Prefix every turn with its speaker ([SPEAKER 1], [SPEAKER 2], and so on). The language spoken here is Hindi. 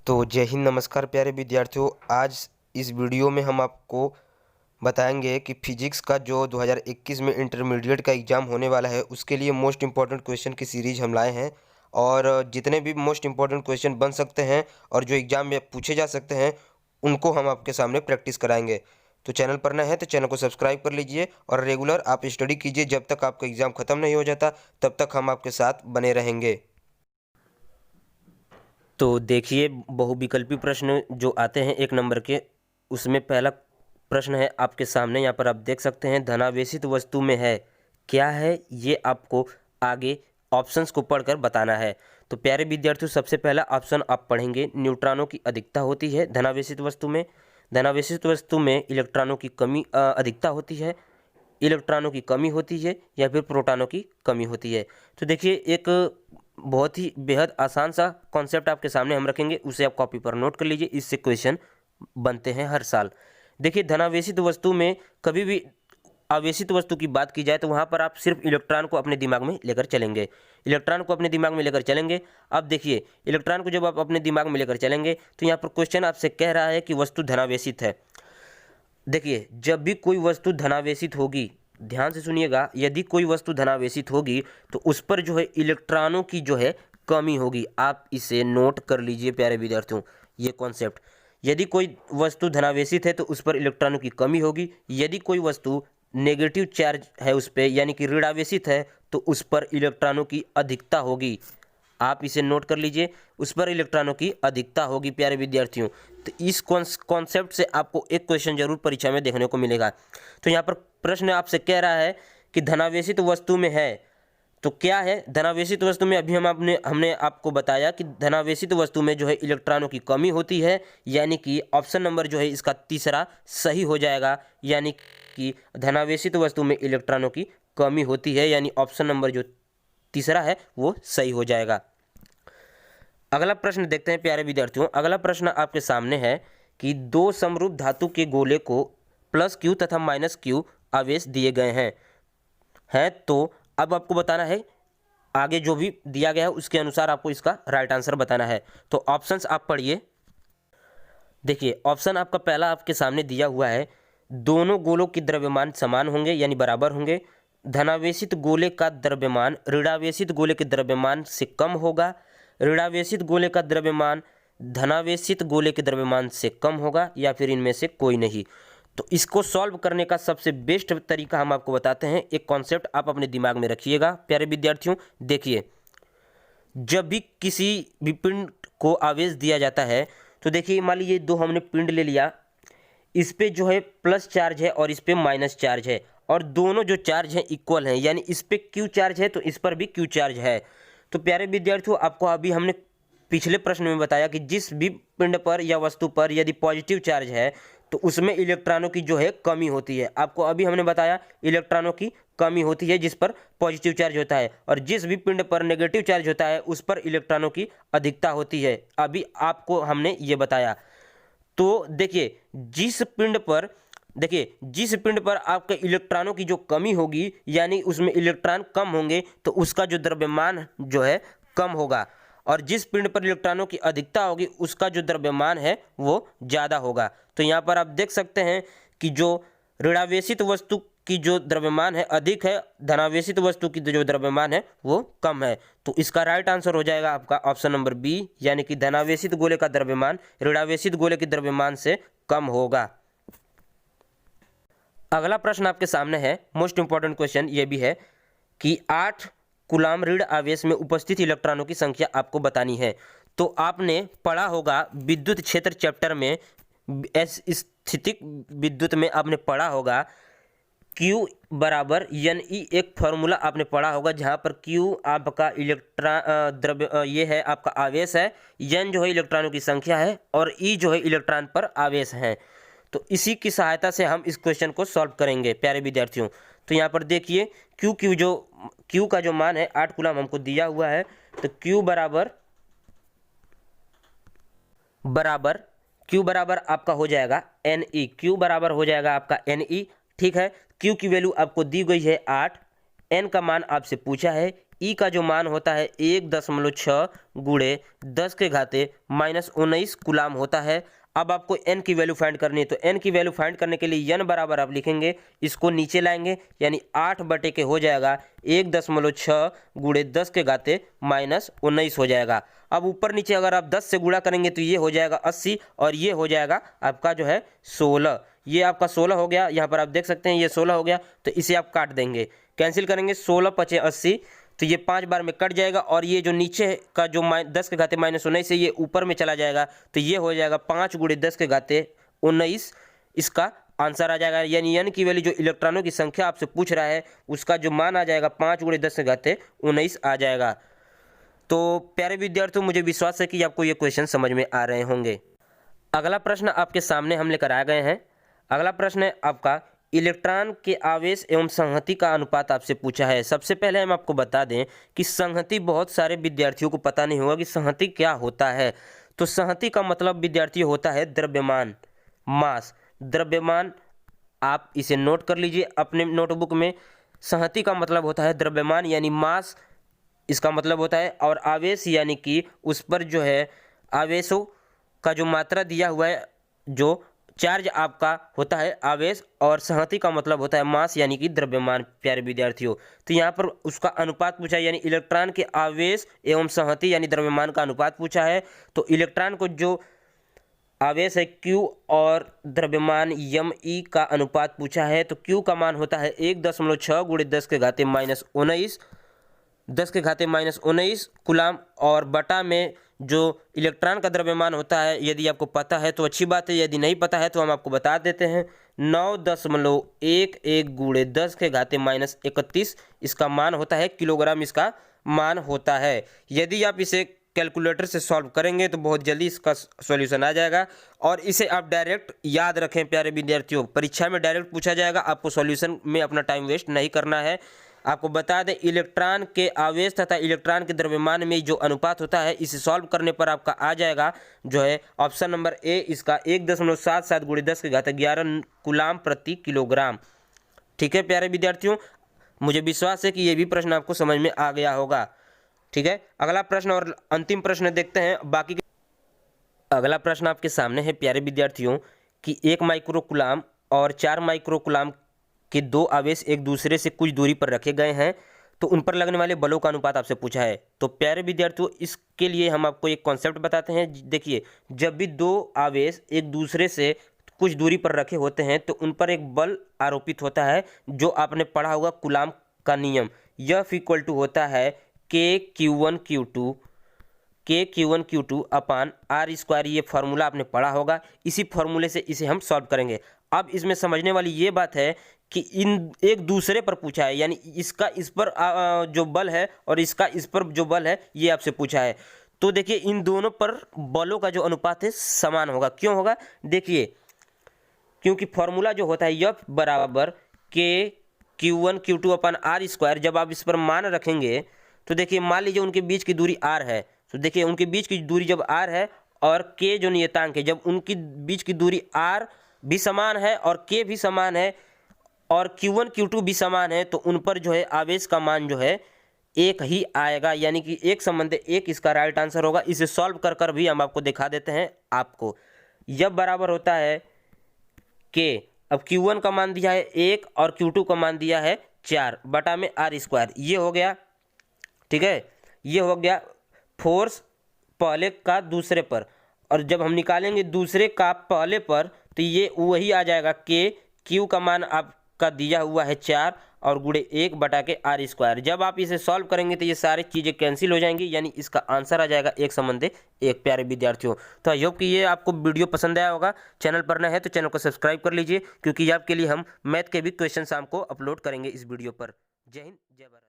[SPEAKER 1] तो जय हिंद, नमस्कार प्यारे विद्यार्थियों। आज इस वीडियो में हम आपको बताएंगे कि फिजिक्स का जो 2021 में इंटरमीडिएट का एग्ज़ाम होने वाला है उसके लिए मोस्ट इम्पॉर्टेंट क्वेश्चन की सीरीज हम लाए हैं। और जितने भी मोस्ट इम्पॉर्टेंट क्वेश्चन बन सकते हैं और जो एग्ज़ाम में पूछे जा सकते हैं उनको हम आपके सामने प्रैक्टिस कराएंगे। तो चैनल पर नए हैं तो चैनल को सब्सक्राइब कर लीजिए और रेगुलर आप स्टडी कीजिए। जब तक आपका एग्ज़ाम ख़त्म नहीं हो जाता तब तक हम आपके साथ बने रहेंगे। तो देखिए, बहुविकल्पी प्रश्न जो आते हैं 1 नंबर के, उसमें पहला प्रश्न है आपके सामने। यहाँ पर आप देख सकते हैं, धनावेशित वस्तु में है, क्या है ये आपको आगे ऑप्शंस को पढ़कर बताना है। तो प्यारे विद्यार्थियों, सबसे पहला ऑप्शन आप पढ़ेंगे, न्यूट्रॉनों की अधिकता होती है धनावेशित वस्तु में। धनावेशित वस्तु में इलेक्ट्रॉनों की कमी अधिकता होती है, इलेक्ट्रॉनों की कमी होती है या फिर प्रोटॉनों की कमी होती है। तो देखिए, एक बहुत ही बेहद आसान सा कॉन्सेप्ट आपके सामने हम रखेंगे, उसे आप कॉपी पर नोट कर लीजिए। इससे क्वेश्चन बनते हैं हर साल। देखिए, धनावेशित वस्तु में कभी भी आवेशित वस्तु की बात की जाए तो वहाँ पर आप सिर्फ इलेक्ट्रॉन को अपने दिमाग में लेकर चलेंगे, इलेक्ट्रॉन को अपने दिमाग में लेकर चलेंगे। अब देखिए, इलेक्ट्रॉन को जब आप अपने दिमाग में लेकर चलेंगे तो यहाँ पर क्वेश्चन आपसे कह रहा है कि वस्तु धनावेशित है। देखिए, जब भी कोई वस्तु धनावेशित होगी, ध्यान से सुनिएगा, यदि कोई वस्तु धनावेशित होगी तो उस पर जो है इलेक्ट्रॉनों की जो है कमी होगी। आप इसे नोट कर लीजिए प्यारे विद्यार्थियों, ये कॉन्सेप्ट। यदि कोई वस्तु धनावेशित है तो उस पर इलेक्ट्रॉनों की कमी होगी। यदि कोई वस्तु नेगेटिव चार्ज है उस पर, यानी कि ऋणावेशित है, तो उस पर इलेक्ट्रॉनों की अधिकता होगी। आप इसे नोट कर लीजिए, उस पर इलेक्ट्रॉनों की अधिकता होगी प्यारे विद्यार्थियों। तो इस कॉन्सेप्ट से आपको एक क्वेश्चन जरूर परीक्षा में देखने को मिलेगा। तो यहाँ पर प्रश्न आपसे कह रहा है कि धनावेशित वस्तु में है, तो क्या है धनावेशित वस्तु में। अभी हमने आपको बताया कि धनावेशित वस्तु में जो है इलेक्ट्रॉनों की कमी होती है, यानी कि ऑप्शन नंबर जो है इसका तीसरा सही हो जाएगा। यानी कि धनावेशित वस्तु में इलेक्ट्रॉनों की कमी होती है, यानी ऑप्शन नंबर जो तीसरा है वो सही हो जाएगा। अगला प्रश्न देखते हैं प्यारे विद्यार्थियों। अगला प्रश्न आपके सामने है कि दो समरूप धातु के गोले को +Q तथा -Q आवेश दिए गए हैं तो अब आपको बताना है, आगे जो भी दिया गया है उसके अनुसार आपको इसका राइट आंसर बताना है। तो ऑप्शंस आप पढ़िए। देखिए, ऑप्शन आपका पहला आपके सामने दिया हुआ है, दोनों गोलों के द्रव्यमान समान होंगे यानी बराबर होंगे। धनावेशित गोले का द्रव्यमान ऋणावेशित गोले के द्रव्यमान से कम होगा। ऋणावेशित गोले का द्रव्यमान धनावेशित गोले के द्रव्यमान से कम होगा, या फिर इनमें से कोई नहीं। तो इसको सॉल्व करने का सबसे बेस्ट तरीका हम आपको बताते हैं। एक कॉन्सेप्ट आप अपने दिमाग में रखिएगा प्यारे विद्यार्थियों। देखिए, जब भी किसी भी पिंड को आवेश दिया जाता है तो देखिए, मान लीजिए दो हमने पिंड ले लिया, इस पे जो है प्लस चार्ज है और इस पे माइनस चार्ज है, और दोनों जो चार्ज हैं इक्वल हैं, यानी इस पे क्यू चार्ज है तो इस पर भी क्यू चार्ज है। तो प्यारे विद्यार्थियों, आपको अभी हमने पिछले प्रश्न में बताया कि जिस भी पिंड पर या वस्तु पर यदि पॉजिटिव चार्ज है तो उसमें इलेक्ट्रॉनों की जो है कमी होती है। आपको अभी हमने बताया इलेक्ट्रॉनों की कमी होती है जिस पर पॉजिटिव चार्ज होता है, और जिस भी पिंड पर नेगेटिव चार्ज होता है उस पर इलेक्ट्रॉनों की अधिकता होती है। अभी आपको हमने ये बताया। तो देखिए, जिस पिंड पर आपके इलेक्ट्रॉनों की जो कमी होगी, यानी उसमें इलेक्ट्रॉन कम होंगे, तो उसका जो द्रव्यमान जो है कम होगा, और जिस पिंड पर इलेक्ट्रॉनों की अधिकता होगी उसका जो द्रव्यमान है वो ज़्यादा होगा। तो यहाँ पर आप देख सकते हैं कि जो ऋणावेशित वस्तु की जो द्रव्यमान है अधिक है, धनावेशित वस्तु की जो द्रव्यमान है वो कम है। तो इसका राइट आंसर हो जाएगा आपका ऑप्शन नंबर बी, यानी कि धनावेशित गोले का द्रव्यमान ऋणावेशित गोले के द्रव्यमान से कम होगा। अगला प्रश्न आपके सामने है, मोस्ट इंपॉर्टेंट क्वेश्चन ये भी है कि 8 कूलाम ऋण आवेश में उपस्थित इलेक्ट्रॉनों की संख्या आपको बतानी है। तो आपने पढ़ा होगा विद्युत क्षेत्र चैप्टर में, स्थितिक विद्युत में आपने पढ़ा होगा Q बराबर NE, एक फॉर्मूला आपने पढ़ा होगा जहाँ पर Q आपका इलेक्ट्रॉन ये है आपका आवेश है, N जो है इलेक्ट्रॉनों की संख्या है, और E जो है इलेक्ट्रॉन पर आवेश है। तो इसी की सहायता से हम इस क्वेश्चन को सॉल्व करेंगे प्यारे विद्यार्थियों। तो यहाँ पर देखिए, Q का जो मान है 8 कूलम हमको दिया हुआ है, तो Q बराबर आपका हो जाएगा NE। Q बराबर हो जाएगा आपका NE, ठीक है। Q की वैल्यू आपको दी गई है 8, N का मान आपसे पूछा है, ई का जो मान होता है 1.6 गुणे 10 के घाते -19 कूलाम होता है। अब आपको n की वैल्यू फाइंड करनी है, तो n की वैल्यू फाइंड करने के लिए n बराबर आप लिखेंगे, इसको नीचे लाएंगे यानी 8 बटे के हो जाएगा 1.6 गुणे 10 के घाते -19 हो जाएगा। अब ऊपर नीचे अगर आप 10 से गुणा करेंगे तो ये हो जाएगा 80 और ये हो जाएगा आपका जो है 16। ये आपका 16 हो गया, यहाँ पर आप देख सकते हैं ये 16 हो गया, तो इसे आप काट देंगे, कैंसिल करेंगे, 16 पचे 80, तो ये 5 बार में कट जाएगा और ये जो नीचे का जो 10 के घाते -19 है ये ऊपर में चला जाएगा, तो ये हो जाएगा 5 गुणे 10 के घाते 19, इसका आंसर आ जाएगा। यानी n की वैल्यू जो इलेक्ट्रॉनों की संख्या आपसे पूछ रहा है उसका जो मान आ जाएगा 5 गुणे 10 के घाते 19 आ जाएगा। तो प्यारे विद्यार्थियों, मुझे विश्वास है कि आपको ये क्वेश्चन समझ में आ रहे होंगे। अगला प्रश्न आपके सामने हम लेकर आ गए हैं। अगला प्रश्न है आपका, इलेक्ट्रॉन के आवेश एवं संहति का अनुपात आपसे पूछा है। सबसे पहले हम आपको बता दें कि संहति बहुत सारे विद्यार्थियों को पता नहीं होगा कि संहति क्या होता है। तो संहति का मतलब विद्यार्थी होता है द्रव्यमान, मास। द्रव्यमान आप इसे नोट कर लीजिए अपने नोटबुक में। संहति का मतलब होता है द्रव्यमान यानी मास, इसका मतलब होता है, और आवेश यानी कि उस पर जो है आवेशों का जो मात्रा दिया हुआ है, जो चार्ज आपका होता है आवेश, और संहति का मतलब होता है मास यानी कि द्रव्यमान। प्यारे विद्यार्थियों, तो यहाँ पर उसका अनुपात पूछा है, यानी इलेक्ट्रॉन के आवेश एवं संहति यानी द्रव्यमान का अनुपात पूछा है। तो इलेक्ट्रॉन को जो आवेश है Q और द्रव्यमान m का अनुपात पूछा है, तो Q का मान होता है 1.6 गुणे 10 के घाते -19, 10 के घाते -19 कूलाम, और बटा में जो इलेक्ट्रॉन का द्रव्यमान होता है, यदि आपको पता है तो अच्छी बात है, यदि नहीं पता है तो हम आपको बता देते हैं, 9.11 गुणे 10 के घाते -31 इसका मान होता है, किलोग्राम इसका मान होता है। यदि आप इसे कैलकुलेटर से सॉल्व करेंगे तो बहुत जल्दी इसका सॉल्यूशन आ जाएगा, और इसे आप डायरेक्ट याद रखें प्यारे विद्यार्थियों, परीक्षा में डायरेक्ट पूछा जाएगा, आपको सॉल्यूशन में अपना टाइम वेस्ट नहीं करना है। आपको बता दें, इलेक्ट्रॉन के आवेश तथा इलेक्ट्रॉन के द्रव्यमान में जो अनुपात होता है, इसे सॉल्व करने पर आपका आ जाएगा जो है ऑप्शन नंबर ए, इसका 1.77 गुणे 10 के घात 11 कूलाम प्रति किलोग्राम। ठीक है प्यारे विद्यार्थियों, मुझे विश्वास है कि ये भी प्रश्न आपको समझ में आ गया होगा। ठीक है, अगला प्रश्न और अंतिम प्रश्न देखते हैं बाकी के। अगला प्रश्न आपके सामने है प्यारे विद्यार्थियों कि 1 माइक्रो कूलाम और 4 माइक्रो कूलाम के दो आवेश एक दूसरे से कुछ दूरी पर रखे गए हैं, तो उन पर लगने वाले बलों का अनुपात आपसे पूछा है। तो प्यारे विद्यार्थियों, इसके लिए हम आपको एक कॉन्सेप्ट बताते हैं। देखिए, जब भी दो आवेश एक दूसरे से कुछ दूरी पर रखे होते हैं तो उन पर एक बल आरोपित होता है, जो आपने पढ़ा होगा कूलाम का नियम। F इक्वल टू होता है K Q1 अपान R स्क्वायर, ये फार्मूला आपने पढ़ा होगा। इसी फार्मूले से इसे हम सॉल्व करेंगे। अब इसमें समझने वाली ये बात है कि इन एक दूसरे पर पूछा है, यानी इसका इस पर जो बल है और इसका इस पर जो बल है, ये आपसे पूछा है। तो देखिए, इन दोनों पर बलों का जो अनुपात है समान होगा। क्यों होगा? देखिए, क्योंकि फॉर्मूला जो होता है F बराबर K Q1 अपान R स्क्वायर। जब आप इस पर मान रखेंगे तो देखिए, मान लीजिए उनके बीच की दूरी R है, तो देखिए उनके बीच की दूरी जब R है और K जो नियतांक है, जब उनकी बीच की दूरी R भी समान है और K भी समान है और Q1 Q2 भी समान है, तो उन पर जो है आवेश का मान जो है एक ही आएगा, यानी कि एक संबंध एक इसका राइट आंसर होगा। इसे सॉल्व कर कर भी हम आपको दिखा देते हैं। आपको F बराबर होता है K, अब Q1 का मान दिया है 1 और Q2 का मान दिया है 4 बटा में R स्क्वायर, ये हो गया। ठीक है, ये हो गया फोर्स पहले का दूसरे पर, और जब हम निकालेंगे दूसरे का पहले पर तो ये वही आ जाएगा K, Q का मान आपका दिया हुआ है 4 और गुणे 1 बटा के R स्क्वायर। जब आप इसे सॉल्व करेंगे तो ये सारी चीज़ें कैंसिल हो जाएंगी, यानी इसका आंसर आ जाएगा एक संबंध एक। प्यारे विद्यार्थियों, तो आई होप कि ये आपको वीडियो पसंद आया होगा। चैनल पर नए हैं तो चैनल को सब्सक्राइब कर लीजिए, क्योंकि आपके लिए हम मैथ के भी क्वेश्चन शाम को अपलोड करेंगे इस वीडियो पर। जय हिंद, जय भारत।